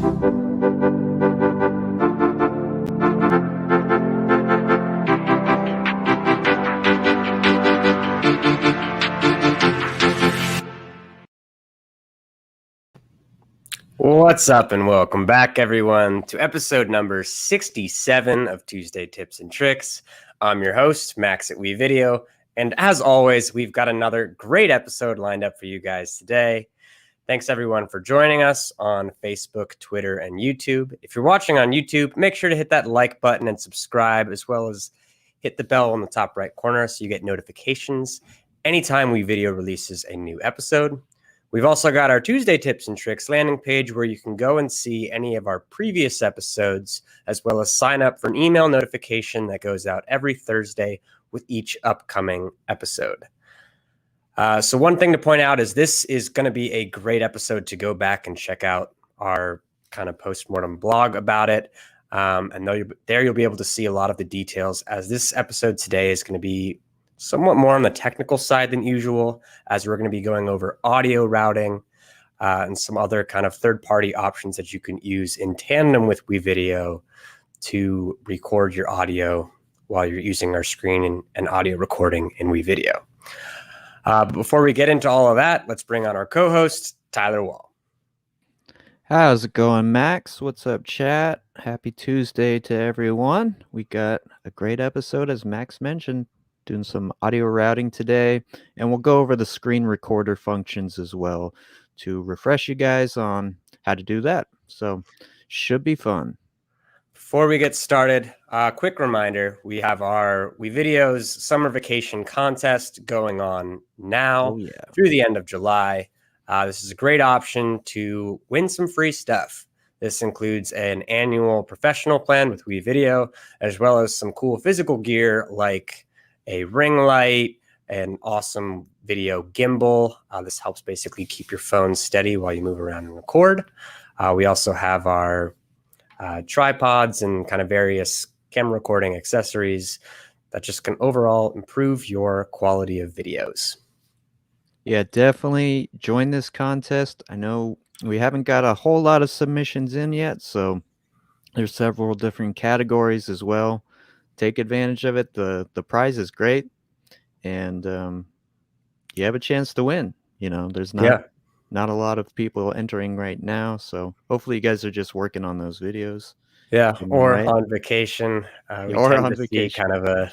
What's up and welcome back, everyone, to episode number 67 of Tuesday Tips and Tricks. I'm your host, Max at WeVideo, and as always, we've got another great episode lined up for you guys today. Thanks, everyone, for joining us on Facebook, Twitter, and YouTube. If you're watching on YouTube, make sure to hit that like button and subscribe, as well as hit the bell on the top right corner so you get notifications anytime WeVideo releases a new episode. We've also got our Tuesday Tips and Tricks landing page where you can go and see any of our previous episodes, as well as sign up for an email notification that goes out every Thursday with each upcoming episode. So one thing to point out is this is going to be a great episode to go back and check out our kind of postmortem blog about it. And there you'll be able to see a lot of the details, as this episode today is going to be somewhat more on the technical side than usual, as we're going to be going over audio routing and some other kind of third-party options that you can use in tandem with WeVideo to record your audio while you're using our screen and audio recording in WeVideo. But before we get into all of that, let's bring on our co-host, Tyler Wall. How's it going, Max? What's up, chat? Happy Tuesday to everyone. We got a great episode, as Max mentioned, doing some audio routing today, and we'll go over the screen recorder functions as well to refresh you guys on how to do that. So should be fun. Before we get started, a quick reminder, we have our WeVideo's summer vacation contest going on now through the end of July. This is a great option to win some free stuff. This includes an annual professional plan with WeVideo, as well as some cool physical gear like a ring light, an awesome video gimbal. This helps basically keep your phone steady while you move around and record. We also have our tripods and kind of various camera recording accessories that just can overall improve your quality of videos. Yeah, definitely join this contest. I know we haven't got a whole lot of submissions in yet, so there's several different categories as well. Take advantage of it. The prize is great, and you have a chance to win. You know, there's not a lot of people entering right now, so hopefully you guys are just working on those videos. Yeah, or on vacation. We tend to see kind of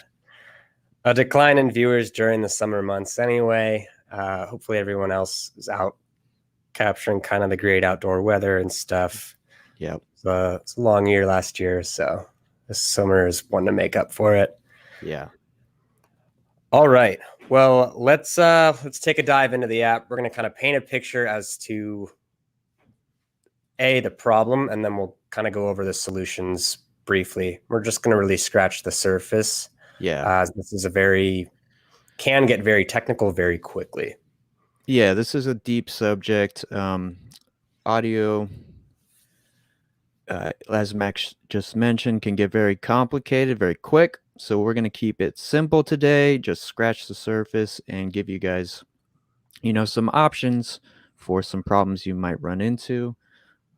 a decline in viewers during the summer months anyway. Hopefully everyone else is out capturing kind of the great outdoor weather and stuff. Yeah, it's a long year last year, so this summer is one to make up for it. Yeah. All right. Well, let's take a dive into the app. We're going to kind of paint a picture as to the problem, and then we'll kind of go over the solutions briefly. We're just going to really scratch the surface. Yeah. This is can get very technical very quickly. Yeah, this is a deep subject. Audio, as Max just mentioned, can get very complicated very quick. So we're going to keep it simple today, just scratch the surface and give you guys, some options for some problems you might run into.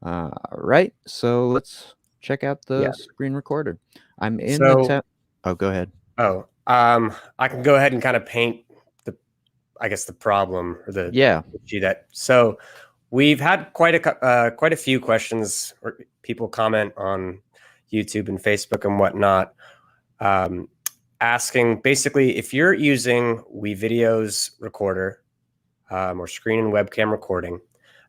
Right. So let's check out the screen recorder. I'm in the Oh, go ahead. Oh, I can go ahead and kind of paint the problem or the issue that. So we've had quite a few questions, or people comment on YouTube and Facebook and whatnot, asking basically if you're using WeVideo's recorder or screen and webcam recording,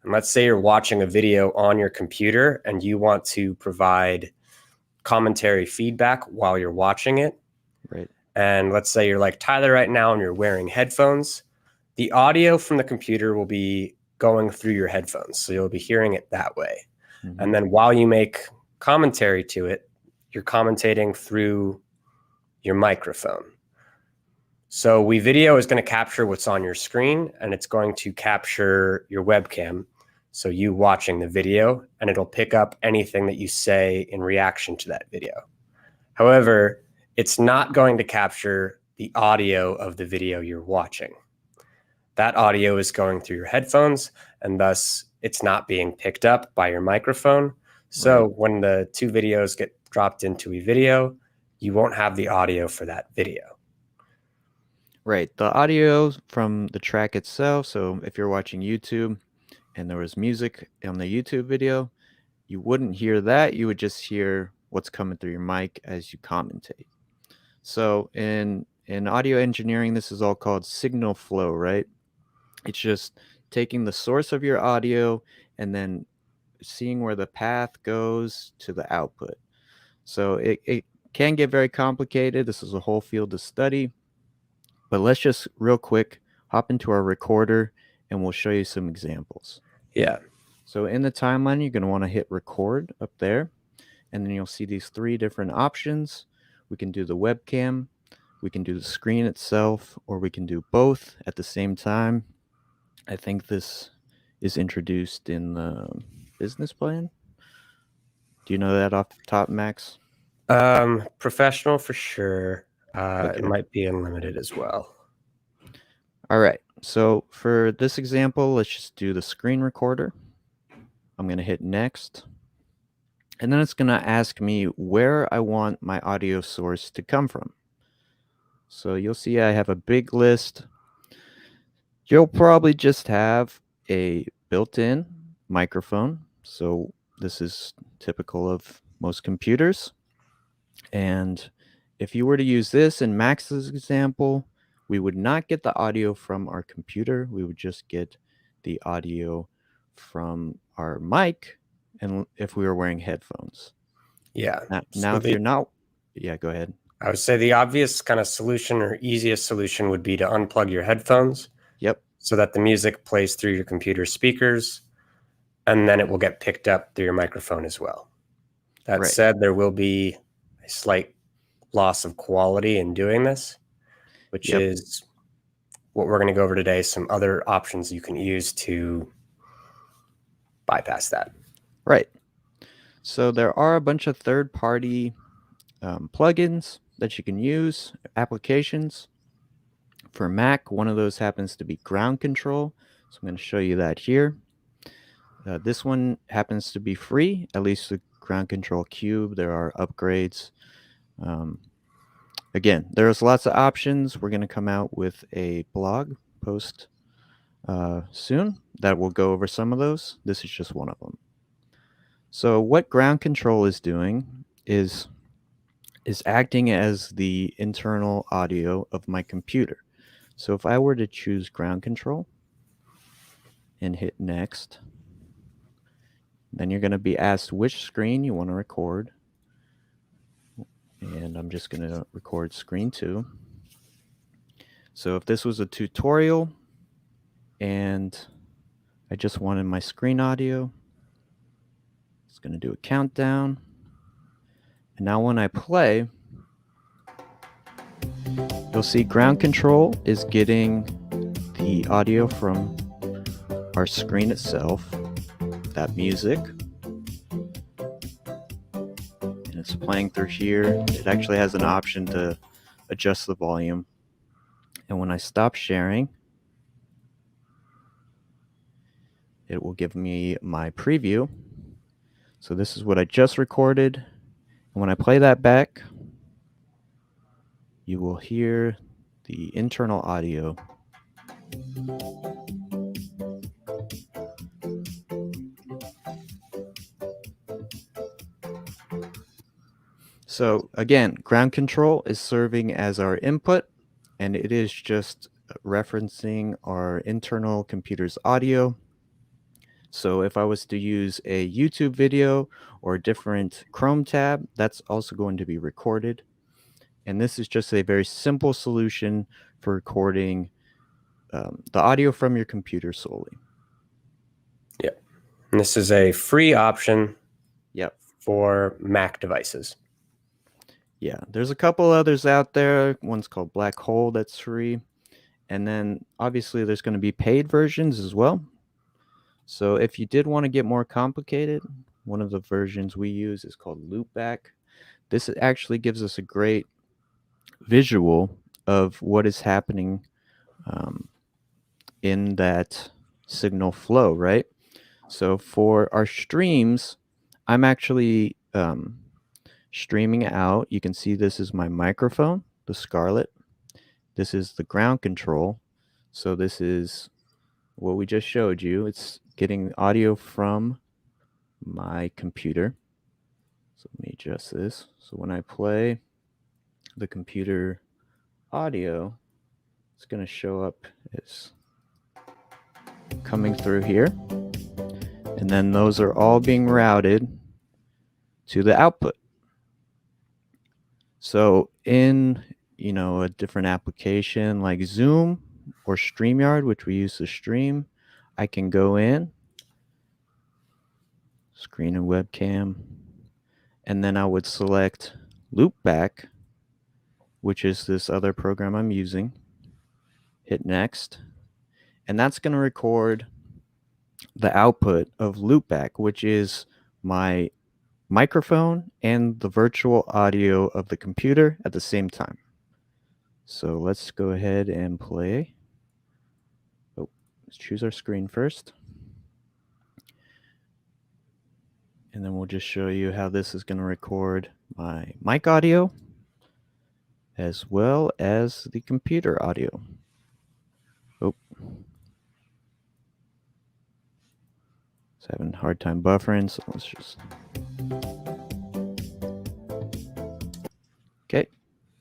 and let's say you're watching a video on your computer and you want to provide commentary feedback while you're watching it. Right. And let's say you're like Tyler right now and you're wearing headphones. The audio from the computer will be going through your headphones, so you'll be hearing it that way. Mm-hmm. And then while you make commentary to it, you're commentating through your microphone. So WeVideo is going to capture what's on your screen, and it's going to capture your webcam, so you watching the video, and it'll pick up anything that you say in reaction to that video. However, it's not going to capture the audio of the video you're watching. That audio is going through your headphones, and thus it's not being picked up by your microphone. So Right. when the two videos get dropped into WeVideo, you won't have the audio for that video. Right. The audio from the track itself. So if you're watching YouTube and there was music on the YouTube video, you wouldn't hear that. You would just hear what's coming through your mic as you commentate. So in audio engineering, this is all called signal flow, right? It's just taking the source of your audio and then seeing where the path goes to the output. So it can get very complicated. This is a whole field to study. But let's just real quick hop into our recorder and we'll show you some examples. Yeah. So in the timeline, you're going to want to hit record up there, and then you'll see these three different options. We can do the webcam, we can do the screen itself, or we can do both at the same time. I think this is introduced in the business plan. Do you know that off the top, Max? Professional for sure. It Okay. might be unlimited as well. All right. So for this example, let's just do the screen recorder. I'm going to hit next. And then it's going to ask me where I want my audio source to come from. So you'll see I have a big list. You'll probably just have a built-in microphone. So this is typical of most computers. And if you were to use this in Max's example, we would not get the audio from our computer. We would just get the audio from our mic, and if we were wearing headphones. Yeah. Now if you're not, yeah, go ahead. I would say the obvious kind of solution or easiest solution would be to unplug your headphones. Yep. So that the music plays through your computer speakers, and then it will get picked up through your microphone as well. That Right. said, there will be a slight loss of quality in doing this, which Yep. is what we're going to go over today, some other options you can use to bypass that. Right. So there are a bunch of third-party plugins that you can use, applications. For Mac, one of those happens to be Ground Control. So I'm going to show you that here. This one happens to be free, at least the Ground Control Cube. There are upgrades. Again, there's lots of options. We're going to come out with a blog post soon that will go over some of those. This is just one of them. So what Ground Control is doing is acting as the internal audio of my computer. So if I were to choose Ground Control and hit next, then you're going to be asked which screen you want to record. And I'm just going to record screen 2. So if this was a tutorial and I just wanted my screen audio, it's going to do a countdown. And now when I play, you'll see Ground Control is getting the audio from our screen itself, that music. And it's playing through here. It actually has an option to adjust the volume. And when I stop sharing, it will give me my preview. So this is what I just recorded. And when I play that back, you will hear the internal audio. So again, Ground Control is serving as our input, and it is just referencing our internal computer's audio. So if I was to use a YouTube video or a different Chrome tab, that's also going to be recorded. And this is just a very simple solution for recording the audio from your computer solely. Yeah. And this is a free option Yep. for Mac devices. Yeah, there's a couple others out there. One's called Black Hole that's free. And then obviously there's going to be paid versions as well. So if you did want to get more complicated, one of the versions we use is called Loopback. This actually gives us a great visual of what is happening in that signal flow, right? So for our streams, I'm actually streaming out. You can see this is my microphone, the Scarlett. This is the ground control. So this is what we just showed you. It's getting audio from my computer. So let me adjust this. So when I play the computer audio, it's going to show up as coming through here. And then those are all being routed to the output. So in, a different application like Zoom or StreamYard, which we use to stream, I can go in, screen and webcam, and then I would select Loopback, which is this other program I'm using, hit next, and that's going to record the output of Loopback, which is my microphone and the virtual audio of the computer at the same time. So let's go ahead and play. Oh, let's choose our screen first. And then we'll just show you how this is going to record my mic audio as well as the computer audio. Oh, it's having a hard time buffering, so let's just... Okay,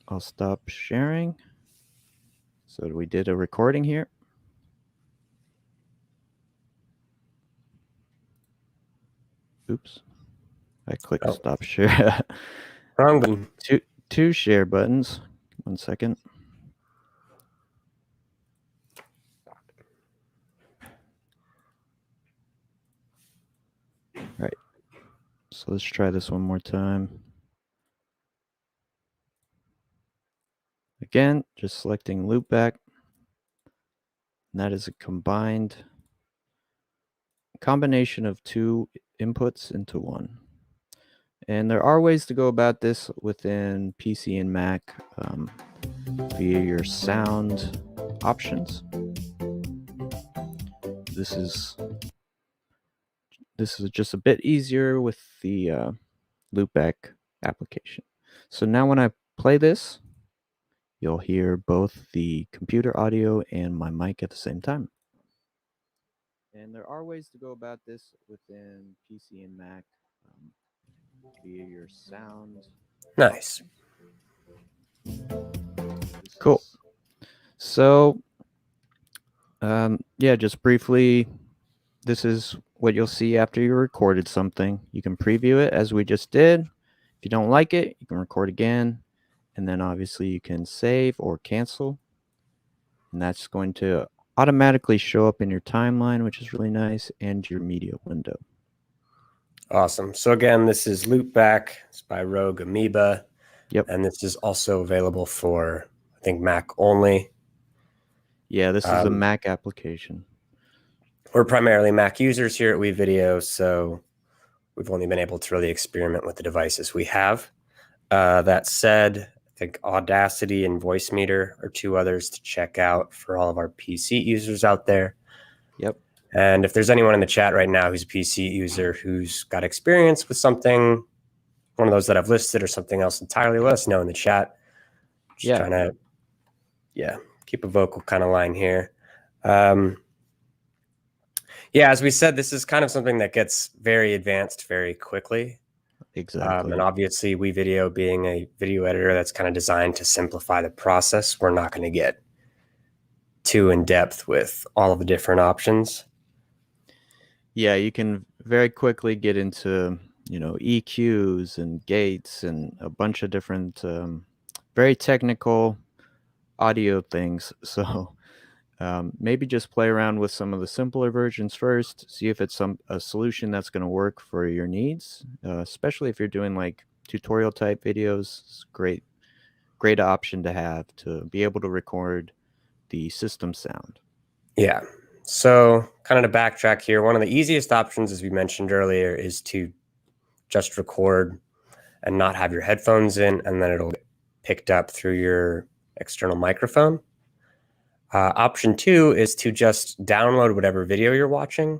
I'll stop sharing. So we did a recording here. Oops, I clicked stop share. Wrong button. Two share buttons. 1 second. All right, so let's try this one more time. Again, just selecting Loopback. And that is a combination of two inputs into one. And there are ways to go about this within PC and Mac via your sound options. This is just a bit easier with the Loopback application. So now when I play this, you'll hear both the computer audio and my mic at the same time. And there are ways to go about this within PC and Mac via your sound. Nice. Cool. So, yeah, just briefly, this is what you'll see after you recorded something. You can preview it as we just did. If you don't like it, you can record again. And then obviously you can save or cancel. And that's going to automatically show up in your timeline, which is really nice, and your media window. Awesome. So again, this is Loopback. It's by Rogue Amoeba. Yep. And this is also available for, I think, Mac only. Yeah, this is a Mac application. We're primarily Mac users here at WeVideo, so we've only been able to really experiment with the devices we have. That said, I think Audacity and Voicemeeter are two others to check out for all of our PC users out there. Yep. And if there's anyone in the chat right now who's a PC user who's got experience with something, one of those that I've listed or something else entirely, let us know in the chat. Just trying to, keep a vocal kind of line here. Yeah, as we said, this is kind of something that gets very advanced very quickly. Exactly. And obviously, WeVideo being a video editor that's kind of designed to simplify the process, we're not going to get too in depth with all of the different options. Yeah, you can very quickly get into, EQs and gates and a bunch of different very technical audio things. So maybe just play around with some of the simpler versions first, see if it's a solution that's going to work for your needs, especially if you're doing like tutorial type videos. It's a great option to have to be able to record the system sound. Yeah. So kind of to backtrack here, one of the easiest options, as we mentioned earlier, is to just record and not have your headphones in, and then it'll get picked up through your external microphone. Option 2 is to just download whatever video you're watching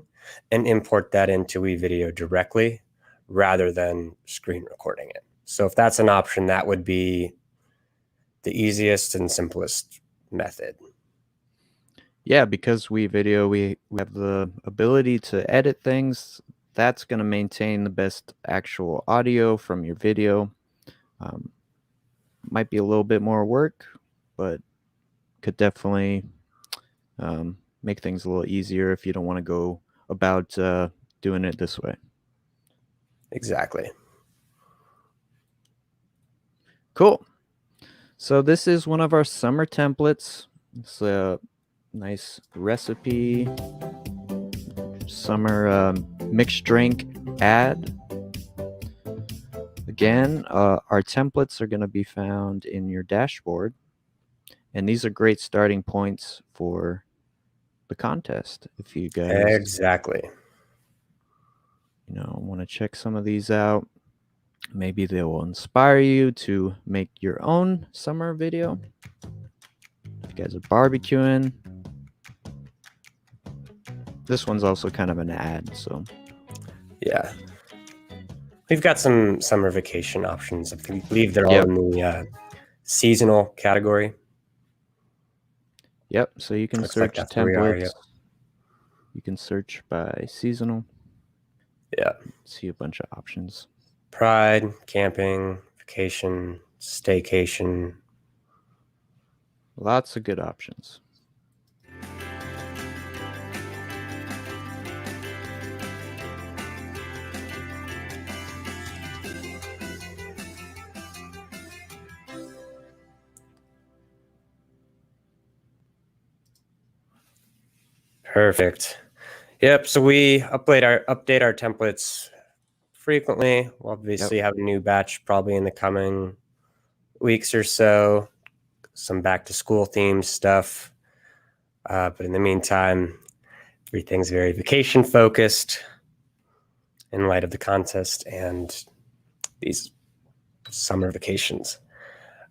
and import that into WeVideo directly, rather than screen recording it. So if that's an option, that would be the easiest and simplest method. Yeah, because WeVideo, we have the ability to edit things. That's going to maintain the best actual audio from your video. Might be a little bit more work, but could definitely make things a little easier if you don't want to go about doing it this way. Exactly. Cool. So this is one of our summer templates. It's a nice recipe, summer mixed drink ad. Again, our templates are going to be found in your dashboard, and these are great starting points for the contest. If you guys, Exactly. want to check some of these out, maybe they will inspire you to make your own summer video. If you guys are barbecuing, this one's also kind of an ad, so yeah. We've got some summer vacation options. I believe they're all in the seasonal category. Yep. So you can Looks like search that's where we are, templates. yep. You can search by seasonal. Yeah. See a bunch of options. Pride, camping, vacation, staycation. Lots of good options. Perfect. Yep. So we update our templates frequently. We'll obviously have a new batch probably in the coming weeks or so. Some back to school themed stuff. But in the meantime, everything's very vacation focused in light of the contest and these summer vacations.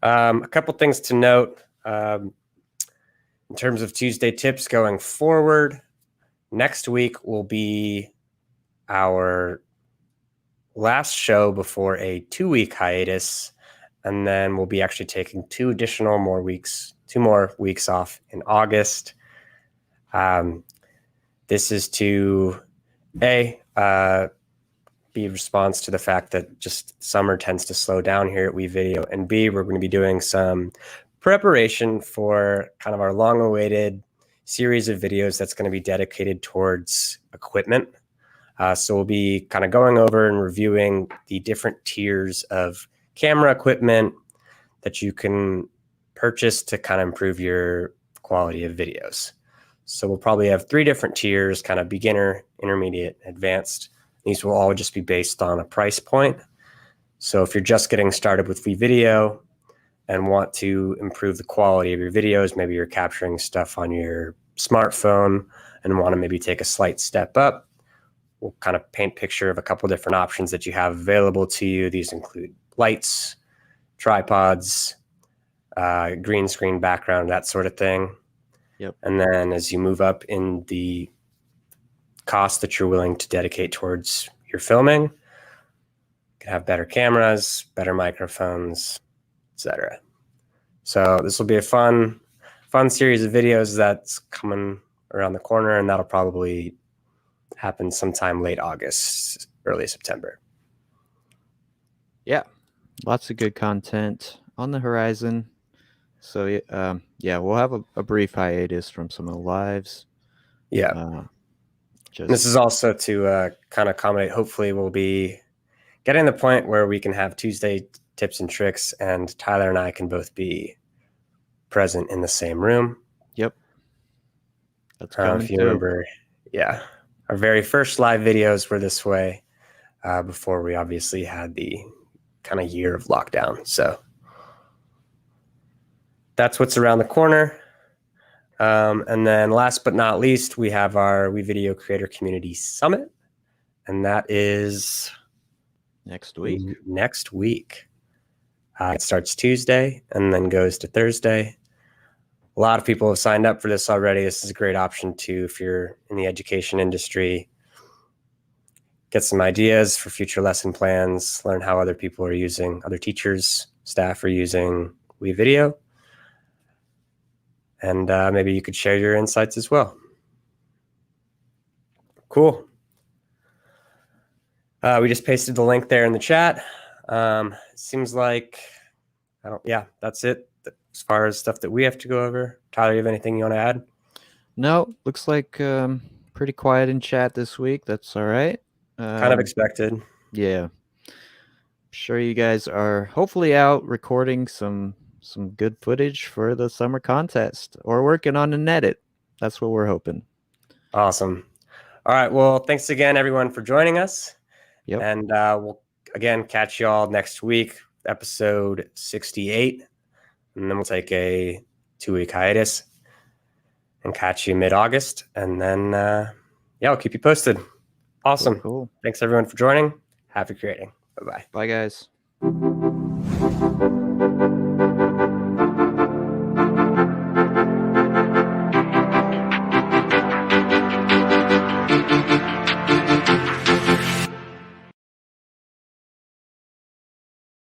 A couple things to note in terms of Tuesday tips going forward. Next week will be our last show before a 2-week hiatus, and then we'll be actually taking 2 more weeks off in August. This is to be a response to the fact that just summer tends to slow down here at WeVideo, and B, we're going to be doing some preparation for kind of our long-awaited series of videos that's going to be dedicated towards equipment. So we'll be kind of going over and reviewing the different tiers of camera equipment that you can purchase to kind of improve your quality of videos. So we'll probably have 3 different tiers, kind of beginner, intermediate, advanced. These will all just be based on a price point. So if you're just getting started with WeVideo and want to improve the quality of your videos, maybe you're capturing stuff on your smartphone and want to maybe take a slight step up, we'll kind of paint a picture of a couple different options that you have available to you. These include lights, tripods, green screen background, that sort of thing. Yep. And then as you move up in the cost that you're willing to dedicate towards your filming, you can have better cameras, better microphones, etc. So this will be a fun series of videos that's coming around the corner, and that'll probably happen sometime late August, early September. Yeah, lots of good content on the horizon. So we'll have a brief hiatus from some of the lives. Yeah. This is also to kind of accommodate, hopefully we'll be getting to the point where we can have Tuesday tips and tricks, and Tyler and I can both be present in the same room. Yep. That's coming if you remember, our very first live videos were this way before we obviously had the kind of year of lockdown. So that's what's around the corner. And then last but not least, we have our WeVideo Creator Community Summit, and that is next week. It starts Tuesday and then goes to Thursday. A lot of people have signed up for this already. This is a great option too if you're in the education industry. get some ideas for future lesson plans, learn how other people are using, other teachers, staff are using WeVideo. And maybe you could share your insights as well. Cool. We just pasted the link there in the chat. Seems like, yeah, that's it as far as stuff that we have to go over. Tyler, you have anything you want to add? No, looks like pretty quiet in chat this week. That's all right. Kind of expected. Yeah. Sure you guys are hopefully out recording some good footage for the summer contest or working on an edit. That's what we're hoping. Awesome. All right. Well, thanks again, everyone, for joining us. Yep. And we'll, again, catch you all next week, episode 68. And then we'll take a 2-week hiatus and catch you mid-August. And then, yeah, I'll keep you posted. Awesome. Cool. Thanks, everyone, for joining. Happy creating. Bye-bye. Bye, guys.